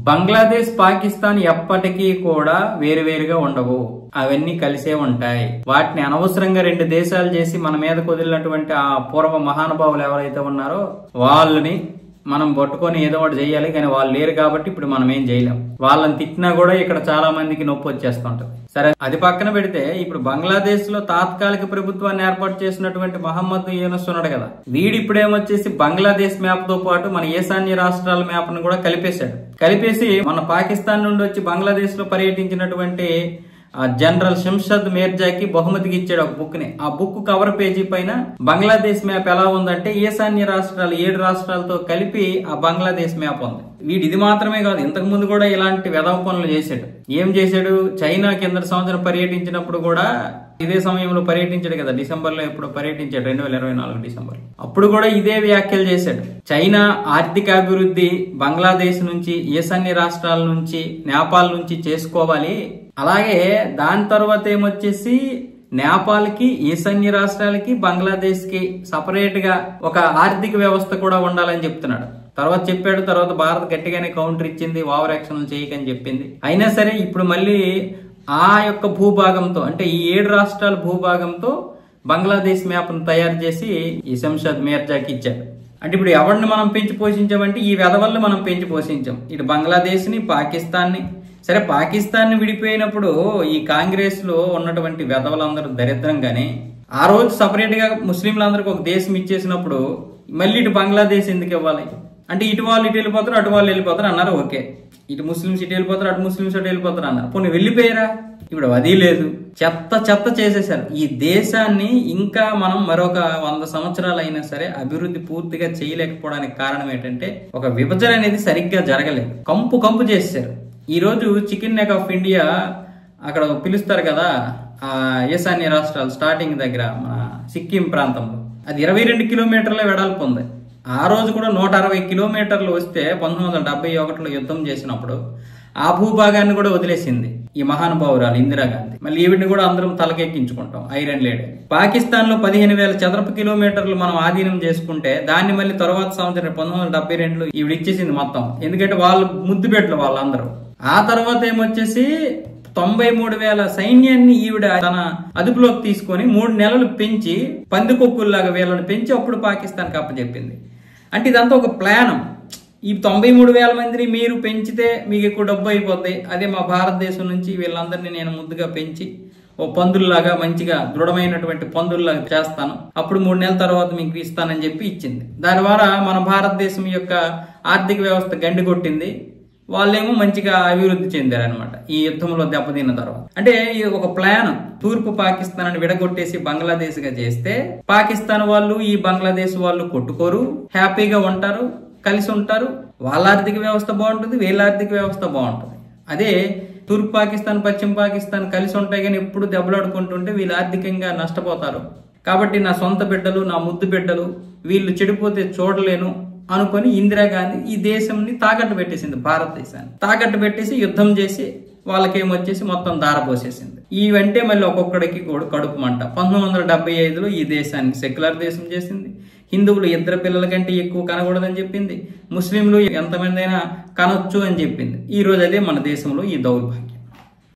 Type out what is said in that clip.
బంగ్లాదేశ్ పాకిస్తాన్ ఎప్పటికీ కూడా వేరువేరుగా ఉండవు. అవన్నీ కలిసే ఉంటాయి. వాటిని అనవసరంగా రెండు దేశాలు చేసి మన మీద కుదిరినటువంటి ఆ పూర్వ మహానుభావులు ఎవరైతే ఉన్నారో వాళ్ళని మనం పట్టుకొని ఏదో ఒకటి చేయాలి. కానీ వాళ్ళు లేరు కాబట్టి ఇప్పుడు మనం ఏం చేయలేం. వాళ్ళని తిట్టినా కూడా ఇక్కడ చాలా మందికి నొప్పి వచ్చేస్తుంటది. సరే, అది పక్కన పెడితే ఇప్పుడు బంగ్లాదేశ్ లో తాత్కాలిక ప్రభుత్వాన్ని ఏర్పాటు చేసినటువంటి మహమ్మద్ యూనస్ ఉన్నాడు కదా, వీడు ఇప్పుడేమొచ్చేసి బంగ్లాదేశ్ మ్యాప్ తో పాటు మన ఈశాన్య రాష్ట్రాల మ్యాప్ ను కూడా కలిపేసి మన పాకిస్తాన్ నుండి వచ్చి బంగ్లాదేశ్ లో పర్యటించినటువంటి జనరల్ షంషద్ మీర్జాకి బహుమతికి ఇచ్చాడు ఒక బుక్ ని. ఆ బుక్ కవర్ పేజీ పైన బంగ్లాదేశ్ మ్యాప్ ఎలా ఉందంటే ఈశాన్య రాష్ట్రాలు 7 రాష్ట్రాలతో కలిపి ఆ బంగ్లాదేశ్ మ్యాప్ ఉంది. వీడు ఇది మాత్రమే కాదు, ఇంతకు ముందు కూడా ఇలాంటి వెధవ పనులు చేశాడు. ఏం చేశాడు? చైనా కింద సంవత్సరం పర్యటించినప్పుడు కూడా ఇదే సమయంలో పర్యటించాడు కదా, డిసెంబర్ లో ఎప్పుడు పర్యటించాడు, 2024 డిసెంబర్. అప్పుడు కూడా ఇదే వ్యాఖ్యలు చేశాడు. చైనా ఆర్థిక అభివృద్ధి బంగ్లాదేశ్ నుంచి, ఈశాన్య రాష్ట్రాల నుంచి, నేపాల్ నుంచి చేసుకోవాలి. అలాగే దాని తర్వాత ఏమొచ్చేసి నేపాల్ కి, ఈశాన్య రాష్ట్రాలకి, బంగ్లాదేశ్ కి సపరేట్ గా ఒక ఆర్థిక వ్యవస్థ కూడా ఉండాలని చెప్తున్నాడు. తర్వాత భారత్ గట్టిగానే కౌంటర్ ఇచ్చింది, ఓవర్ యాక్షన్ చేయకని చెప్పింది. అయినా సరే ఇప్పుడు మళ్ళీ ఆ యొక్క భూభాగంతో, అంటే ఈ 7 రాష్ట్రాల భూభాగంతో బంగ్లాదేశ్ మ్యాప్ ను తయారు చేసి ఈ షంషద్ మీర్జాకి ఇచ్చాడు. అంటే ఇప్పుడు ఎవరిని మనం పెంచి పోషించామంటే ఈ వెధవల్ని మనం పెంచి పోషించాం. ఇటు బంగ్లాదేశ్ ని, పాకిస్తాన్ ని. సరే, పాకిస్తాన్ ని విడిపోయినప్పుడు ఈ కాంగ్రెస్ లో ఉన్నటువంటి వెధవలందరూ దరిద్రంగానే ఆ రోజు సపరేట్ గా ముస్లింలందరికీ ఒక దేశం ఇచ్చేసినప్పుడు మళ్ళీ ఇటు బంగ్లాదేశ్ ఎందుకు ఇవ్వాలి? అంటే ఇటు వాళ్ళు ఇటు వెళ్ళిపోతారు, అటు వాళ్ళు వెళ్ళిపోతారు అన్నారు. ఓకే, ఇటు ముస్లింస్ ఇటు వెళ్ళిపోతారు, అటు ముస్లింస్ అటు వెళ్ళిపోతారు అన్నారు. పోనీ వెళ్ళిపోయారా? ఇప్పుడు అది లేదు, చెత్త చేసేసారు. ఈ దేశాన్ని ఇంకా మనం మరొక 100 సంవత్సరాలు అయినా సరే అభివృద్ధి పూర్తిగా చేయలేకపోవడానికి కారణం ఏంటంటే ఒక విభజన అనేది సరిగ్గా జరగలేదు. కంపు చేశారు. ఈ రోజు చికెన్ నెక్ ఆఫ్ ఇండియా అక్కడ పిలుస్తారు కదా, ఆ ఈశాన్య రాష్ట్రాలు స్టార్టింగ్ దగ్గర మన సిక్కిం ప్రాంతంలో, అది 22 కిలోమీటర్ల వెడల్పు ఉంది. ఆ రోజు కూడా 160 కిలోమీటర్లు వస్తే 1971లో యుద్ధం చేసినప్పుడు ఆ భూభాగాన్ని కూడా వదిలేసింది ఈ మహానుభావురాలు ఇందిరాగాంధీ. మళ్ళీ ఈవిడిని కూడా అందరం తలకెక్కించుకుంటాం, ఐరన్ లేడీ. పాకిస్తాన్ లో 15,000 చదరపు కిలోమీటర్లు మనం ఆధీనం చేసుకుంటే దాన్ని మళ్ళీ తర్వాత సంవత్సరం 1972లో ఈవిడ ఇచ్చేసింది మొత్తం. ఎందుకంటే వాళ్ళు ముద్దుబెట్లు వాళ్ళందరూ. ఆ తర్వాత ఏమొచ్చేసి 93,000 సైన్యాన్ని ఈవిడ తన అదుపులోకి తీసుకొని 3 నెలలు పెంచి పందికొక్కుల్లాగా వీళ్ళని పెంచి అప్పుడు పాకిస్తాన్ కి అప్పచెప్పింది. అంటే ఇదంతా ఒక ప్లానం. ఈ 93,000 మందిని మీరు పెంచితే మీకు ఎక్కువ డబ్బు అయిపోతాయి. అదే మా భారతదేశం నుంచి వీళ్ళందరినీ నేను ముద్దుగా పెంచి ఓ పందుల్లాగా మంచిగా దృఢమైనటువంటి పందుల్లాగా చేస్తాను, అప్పుడు 3 నెలల తర్వాత మీకు ఇస్తానని చెప్పి ఇచ్చింది. దాని ద్వారా మన భారతదేశం యొక్క ఆర్థిక వ్యవస్థ గండి కొట్టింది. వాళ్ళేమో మంచిగా అభివృద్ధి చెందారు అనమాట ఈ యుద్ధంలో దెబ్బతిన్న తర్వాత. అంటే ఒక ప్లాన్. తూర్పు పాకిస్తాన్ అని విడగొట్టేసి బంగ్లాదేశ్ గా చేస్తే పాకిస్తాన్ వాళ్ళు ఈ బంగ్లాదేశ్ వాళ్ళు కొట్టుకోరు, హ్యాపీగా ఉంటారు, కలిసి ఉంటారు. వాళ్ళ ఆర్థిక వ్యవస్థ బాగుంటుంది, వీళ్ళ ఆర్థిక వ్యవస్థ బాగుంటుంది. అదే తూర్పు పాకిస్తాన్, పశ్చిమ పాకిస్తాన్ కలిసి ఉంటాయి కానీ ఎప్పుడు దెబ్బలాడుకుంటుంటే వీళ్ళు ఆర్థికంగా నష్టపోతారు. కాబట్టి నా సొంత బిడ్డలు, నా ముద్దు బిడ్డలు వీళ్ళు చెడిపోతే చూడలేను అనుకొని ఇందిరాగాంధీ ఈ దేశంని తాకట్టు పెట్టేసింది, భారతదేశాన్ని తాకట్టు పెట్టేసి యుద్ధం చేసి వాళ్ళకేమొచ్చేసి మొత్తం దారపోసేసింది. ఇవంటే మళ్ళీ ఒక్కొక్కడికి కూడా కడుపు మంట. 1975లో ఈ దేశాన్ని సెక్యులర్ దేశం చేసింది. హిందువులు 2 పిల్లల కంటే ఎక్కువ కనకూడదని చెప్పింది. ముస్లింలు ఎంతమంది అయినా కనొచ్చు అని చెప్పింది. ఈ రోజు అదే మన దేశంలో ఈ దౌర్భాగ్యం.